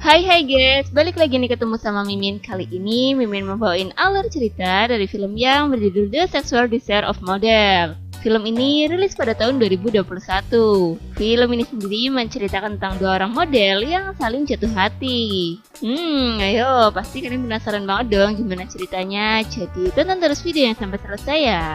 Hai guys, balik lagi nih ketemu sama Mimin. Kali ini Mimin membawain alur cerita dari film yang berjudul The Sexual Desire of Model. Film ini rilis pada tahun 2021. Film ini sendiri menceritakan tentang dua orang model yang saling jatuh hati. Ayo, pasti kalian penasaran banget dong gimana ceritanya. Jadi tonton terus videonya sampai selesai ya.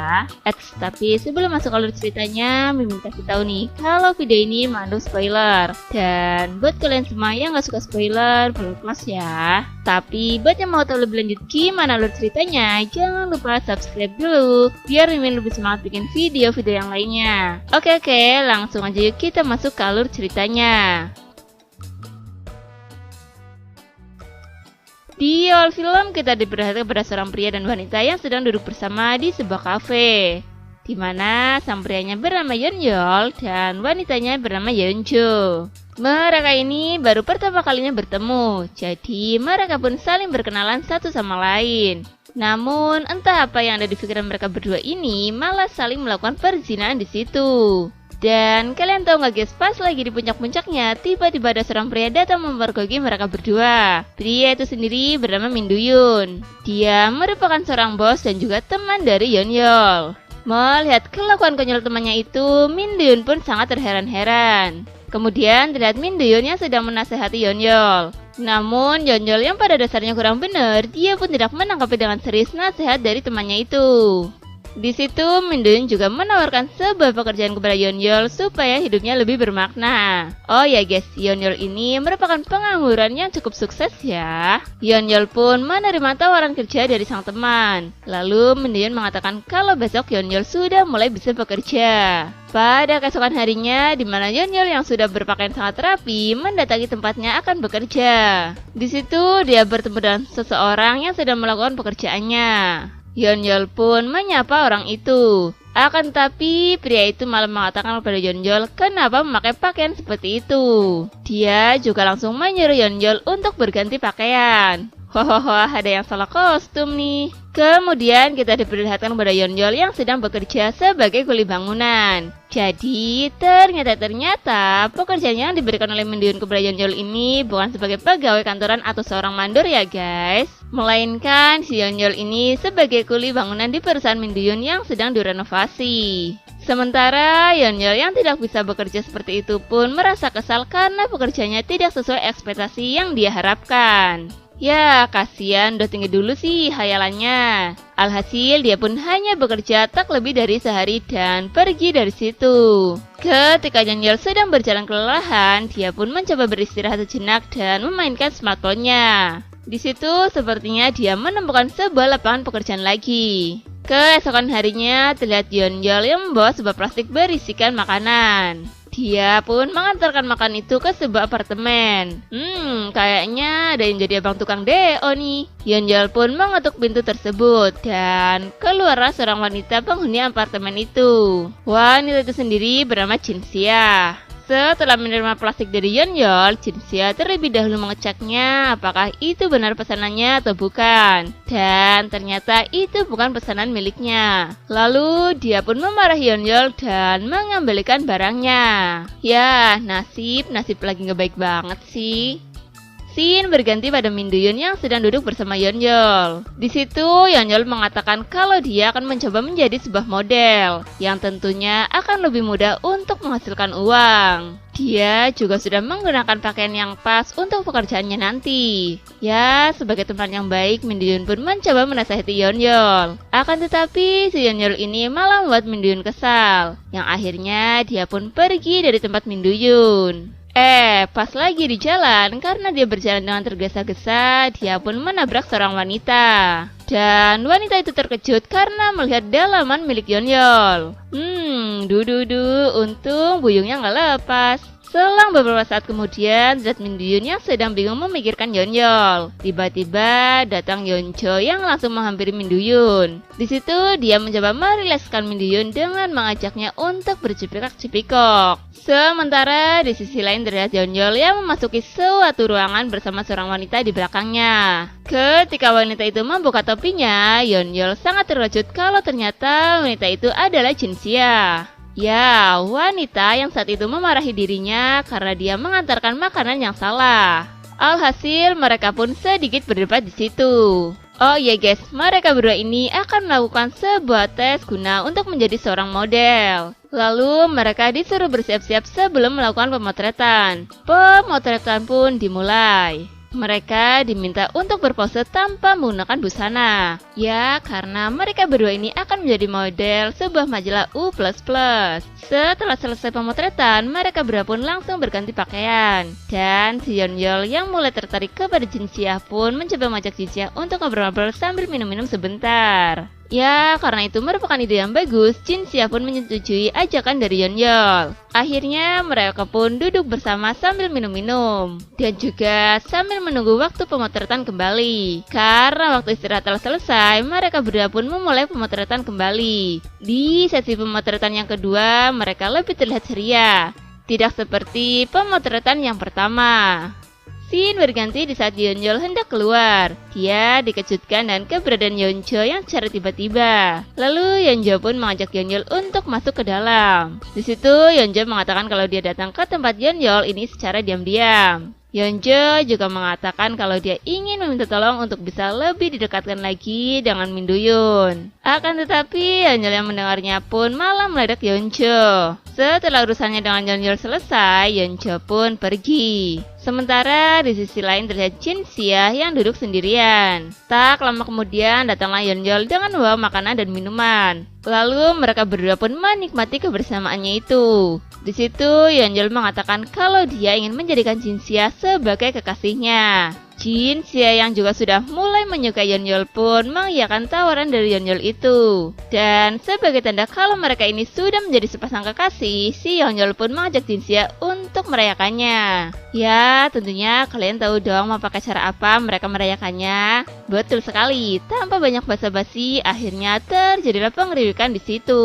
Tapi sebelum masuk alur ceritanya, Mimin kasih tahu nih kalau video ini mengandung spoiler. Dan buat kalian semua yang gak suka spoiler, perlu kelas ya. Tapi buat yang mau tahu lebih lanjut gimana alur ceritanya, jangan lupa subscribe dulu biar Mimin lebih semangat bikin video-video yang lainnya. Oke, langsung aja yuk kita masuk ke alur ceritanya. Di awal film kita diperlihatkan pada seorang pria dan wanita yang sedang duduk bersama di sebuah kafe, di mana sang prianya bernama Yeonyol dan wanitanya bernama Yeonjo. Mereka ini baru pertama kalinya bertemu, jadi mereka pun saling berkenalan satu sama lain. Namun entah apa yang ada di pikiran mereka berdua ini malah saling melakukan perzinahan di situ. Dan kalian tahu gak guys, pas lagi di puncak-puncaknya, tiba-tiba ada seorang pria datang memergoki mereka berdua. Pria itu sendiri bernama Min Do-yoon. Dia merupakan seorang bos dan juga teman dari Yeonyol. Melihat kelakuan konyol temannya itu, Min Do-yoon pun sangat terheran-heran. Kemudian terlihat Min Do-yoon yang sedang menasehati Yeonyol. Namun Yeonyol yang pada dasarnya kurang benar, dia pun tidak menanggapi dengan serius nasihat dari temannya itu. Di situ Min Do-yoon juga menawarkan sebuah pekerjaan kepada Yeonyol supaya hidupnya lebih bermakna. Oh ya guys, Yeonyol ini merupakan pengangguran yang cukup sukses ya. Yeonyol pun menerima tawaran kerja dari sang teman. Lalu Min Do-yoon mengatakan kalau besok Yeonyol sudah mulai bisa bekerja. Pada keesokan harinya, di mana Yeonyol yang sudah berpakaian sangat rapi mendatangi tempatnya akan bekerja. Di situ dia bertemu dengan seseorang yang sedang melakukan pekerjaannya. Yeonyol pun menyapa orang itu. Akan tetapi pria itu malah mengatakan kepada Yeonyol kenapa memakai pakaian seperti itu. Dia juga langsung menyuruh Yeonyol untuk berganti pakaian. Ada yang salah kostum nih. Kemudian kita diperlihatkan kepada Yeonyol yang sedang bekerja sebagai kuli bangunan. Jadi ternyata pekerjaan yang diberikan oleh Min Do-yoon kepada Yeonyol ini bukan sebagai pegawai kantoran atau seorang mandor ya guys, melainkan si Yeonyol ini sebagai kuli bangunan di perusahaan Min Do-yoon yang sedang direnovasi. Sementara Yeonyol yang tidak bisa bekerja seperti itu pun merasa kesal karena pekerjaannya tidak sesuai ekspektasi yang dia harapkan. Ya, kasihan udah tinggi dulu sih hayalannya. Alhasil dia pun hanya bekerja tak lebih dari sehari dan pergi dari situ. Ketika Yeonyol sedang berjalan kelelahan, dia pun mencoba beristirahat sejenak dan memainkan smartphone-nya. Di situ sepertinya dia menemukan sebuah lapangan pekerjaan lagi. Keesokan harinya terlihat Yeonyol yang membawa sebuah plastik berisikan makanan. Dia pun mengantarkan makan itu ke sebuah apartemen. Kayaknya ada yang jadi abang tukang DO nih. Yeonyol pun mengetuk pintu tersebut dan keluarlah seorang wanita penghuni apartemen itu. Wanita itu sendiri bernama Jinsia. Setelah menerima plastik dari Yeonyol, Jinsia terlebih dahulu mengeceknya apakah itu benar pesanannya atau bukan. Dan ternyata itu bukan pesanan miliknya. Lalu dia pun memarahi Yeonyol dan mengembalikan barangnya. Ya, nasib lagi gak baik banget sih. Scene berganti pada Min Do-yoon yang sedang duduk bersama Yeonyol. Di situ Yeonyol mengatakan kalau dia akan mencoba menjadi sebuah model yang tentunya akan lebih mudah untuk menghasilkan uang. Dia juga sudah menggunakan pakaian yang pas untuk pekerjaannya nanti. Ya, sebagai teman yang baik, Min Do-yoon pun mencoba menasihati Yeonyol. Akan tetapi si Yeonyol ini malah membuat Min Do-yoon kesal, yang akhirnya dia pun pergi dari tempat Min Do-yoon. Pas lagi di jalan, karena dia berjalan dengan tergesa-gesa, dia pun menabrak seorang wanita. Dan wanita itu terkejut karena melihat dalaman milik Yeonyol. Untung buyungnya gak lepas. Selang beberapa saat kemudian, terlihat Min Do-yoon yang sedang bingung memikirkan Yeonyol. Tiba-tiba datang Yeonjo yang langsung menghampiri Min Do-yoon. Di situ dia mencoba merilekskan Min Do-yoon dengan mengajaknya untuk bercipika-cipikok. Sementara di sisi lain terlihat Yeonyol yang memasuki suatu ruangan bersama seorang wanita di belakangnya. Ketika wanita itu membuka topinya, Yeonyol sangat terkejut kalau ternyata wanita itu adalah Jinsia. Ya, wanita yang saat itu memarahi dirinya karena dia mengantarkan makanan yang salah. Alhasil mereka pun sedikit berdebat di situ. Oh iya guys, mereka berdua ini akan melakukan sebuah tes guna untuk menjadi seorang model. Lalu mereka disuruh bersiap-siap sebelum melakukan pemotretan. Pemotretan pun dimulai. Mereka diminta untuk berpose tanpa menggunakan busana. Ya, karena mereka berdua ini akan menjadi model sebuah majalah U++. Setelah selesai pemotretan, mereka berdua pun langsung berganti pakaian. Dan si Yeonjol yang mulai tertarik kepada Jin Sia pun mencoba mengajak Jin Sia untuk ngobrol-ngobrol sambil minum-minum sebentar. Ya, karena itu merupakan ide yang bagus, Jin Sia pun menyetujui ajakan dari Yeonjol. Akhirnya mereka pun duduk bersama sambil minum-minum dan juga sambil menunggu waktu pemotretan kembali. Karena waktu istirahat telah selesai, mereka berdua pun memulai pemotretan kembali. Di sesi pemotretan yang kedua, mereka lebih terlihat ceria, tidak seperti pemotretan yang pertama. Scene berganti di saat Yeonjol hendak keluar. Dia dikejutkan dengan keberadaan Yeonjo yang secara tiba-tiba. Lalu Yeonjo pun mengajak Yeonjol untuk masuk ke dalam. Di situ Yeonjo mengatakan kalau dia datang ke tempat Yeonjol ini secara diam-diam. Yeonjo juga mengatakan kalau dia ingin meminta tolong untuk bisa lebih didekatkan lagi dengan Min Do-yoon. Akan tetapi Yeonjol yang mendengarnya pun malah meledak Yeonjo. Setelah urusannya dengan Yeonjol selesai, Yeonjo pun pergi. Sementara di sisi lain terlihat Jin Sia yang duduk sendirian. Tak lama kemudian datanglah Yeonjol dengan membawa makanan dan minuman. Lalu mereka berdua pun menikmati kebersamaannya itu. Di situ Yeonjol mengatakan kalau dia ingin menjadikan Jin Sia sebagai kekasihnya. Jin Sia yang juga sudah mulai menyukai Yeonjol pun mengiyakan tawaran dari Yeonjol itu. Dan sebagai tanda kalau mereka ini sudah menjadi sepasang kekasih, si Yeonjol pun mengajak Jin Sia untuk merayakannya. Ya, tentunya kalian tahu dong mau pakai cara apa mereka merayakannya. Betul sekali, tanpa banyak basa-basi, akhirnya terjadilah pengeribukan di situ.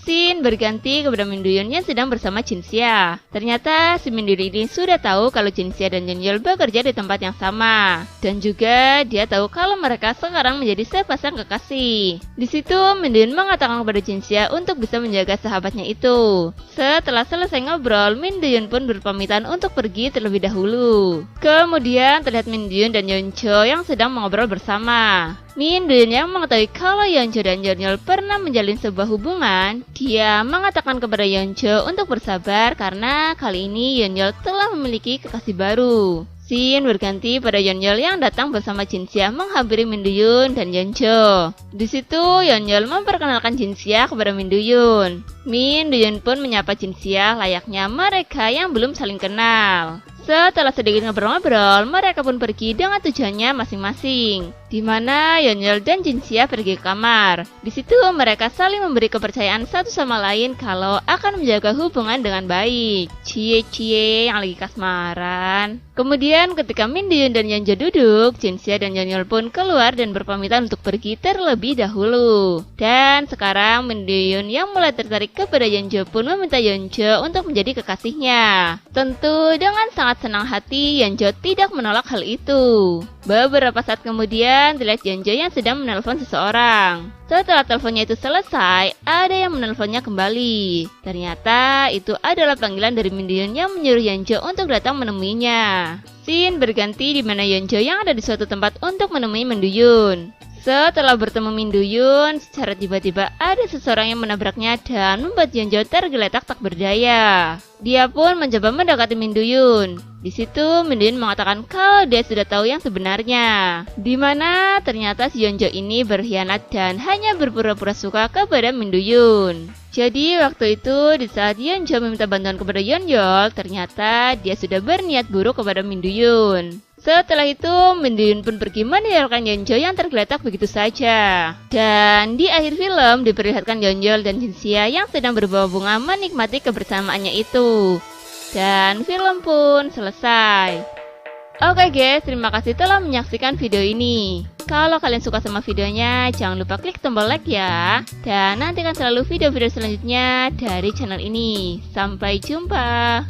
Scene berganti kepada Min Do-yoon yang sedang bersama Jin Sia. Ternyata si Min Do-yoon ini sudah tahu kalau Jin Sia dan Yeonjol bekerja di tempat yang sama. Dan juga dia tahu kalau mereka sekarang menjadi sepasang kekasih. Di situ Min Do-yoon mengatakan kepada Jin Sia untuk bisa menjaga sahabatnya itu. Setelah selesai ngobrol, Min Do-yoon pun berpamitan untuk pergi terlebih dahulu. Kemudian terlihat Min Do-yoon dan Yeonjo yang sedang mengobrol bersama. Min Do-yoon yang mengetahui kalau Yeonjo dan Yeonjol pernah menjalin sebuah hubungan, dia mengatakan kepada Yeonjo untuk bersabar karena kali ini Yeonjol telah memiliki kekasih baru. Scene berganti pada Yeonjol yang datang bersama Jin Sia menghampiri Min Do-yoon dan Yeonjo. Di situ Yeonjol memperkenalkan Jin Sia kepada Min Do-yoon. Min Do-yoon pun menyapa Jin Sia layaknya mereka yang belum saling kenal. Setelah sedikit ngobrol-ngobrol, mereka pun pergi dengan tujuannya masing-masing. Di mana Yeonjol dan Jin Sia pergi ke kamar. Di situ mereka saling memberi kepercayaan satu sama lain kalau akan menjaga hubungan dengan baik. Cie-cie yang lagi kasmaran. Kemudian ketika Min Do-yoon dan Yeonjo duduk, Jin Sia dan Yeonjol pun keluar dan berpamitan untuk pergi terlebih dahulu. Dan sekarang Min Do-yoon yang mulai tertarik kepada Yeonjo pun meminta Yeonjo untuk menjadi kekasihnya. Tentu dengan sangat senang hati, Yeonjo tidak menolak hal itu. Beberapa saat kemudian terlihat Yeonjo yang sedang menelpon seseorang. Setelah teleponnya itu selesai, ada yang menelponnya kembali. Ternyata itu adalah panggilan dari Min Do-yoon yang menyuruh Yeonjo untuk datang menemuinya. Scene berganti di mana Yeonjo yang ada di suatu tempat untuk menemui Min Do-yoon. Setelah bertemu Min Do-yoon, secara tiba-tiba ada seseorang yang menabraknya dan membuat Yeonjo tergeletak tak berdaya. Dia pun mencoba mendekati Min Do-yoon. Di situ Min Do-yoon mengatakan kalau dia sudah tahu yang sebenarnya. Di mana ternyata si Yeonjo ini berkhianat dan hanya berpura-pura suka kepada Min Do-yoon. Jadi waktu itu di saat Yeonjo meminta bantuan kepada Yeonjol, ternyata dia sudah berniat buruk kepada Min Do-yoon. Setelah itu, Min Do-yoon pun pergi meninggalkan Yeonjo yang tergeletak begitu saja. Dan di akhir film diperlihatkan Yeonjol dan Jin Sia yang sedang berbawa bunga menikmati kebersamaannya itu. Dan film pun selesai. Oke guys, terima kasih telah menyaksikan video ini. Kalau kalian suka sama videonya, jangan lupa klik tombol like ya. Dan nantikan selalu video-video selanjutnya dari channel ini. Sampai jumpa.